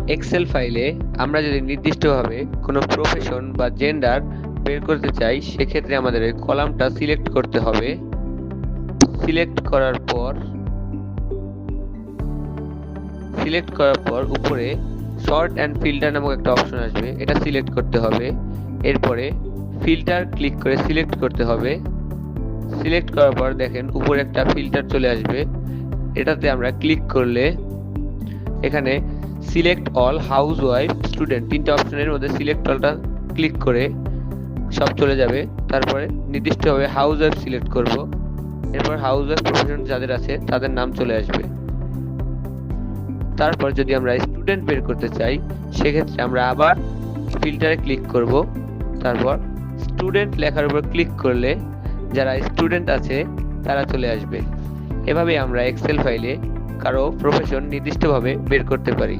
Excel ফাইলে আমরা যদি নির্দিষ্টভাবে কোনো প্রফেশন বা জেন্ডার বের করতে চাই, সেক্ষেত্রে আমাদের এই কলামটা সিলেক্ট করতে হবে। সিলেক্ট করার পর উপরে সর্ট অ্যান্ড ফিল্টার নামক একটা অপশন আসবে, এটা সিলেক্ট করতে হবে। এরপরে ফিল্টার ক্লিক করে সিলেক্ট করতে হবে। সিলেক্ট করার পর দেখেন উপরে একটা ফিল্টার চলে আসবে, এটাতে আমরা ক্লিক করলে এখানে select all, house wife, student, তিনটা অপশনের মধ্যে সিলেক্ট অলটা ক্লিক করে সব চলে যাবে। তারপরে নির্দিষ্টভাবে হাউস ওয়াইফ সিলেক্ট করব। এরপর হাউস ওয়াইফ প্রফেশন যাদের আছে তাদের নাম চলে আসবে। তারপর যদি আমরা স্টুডেন্ট বের করতে চাই, সেক্ষেত্রে আমরা আবার ফিল্টারে ক্লিক করব। তারপর স্টুডেন্ট লেখার উপর ক্লিক করলে যারা স্টুডেন্ট আছে তারা চলে আসবে। এভাবে আমরা এক্সেল ফাইলে কারো প্রফেশন নির্দিষ্টভাবে বের করতে পারি।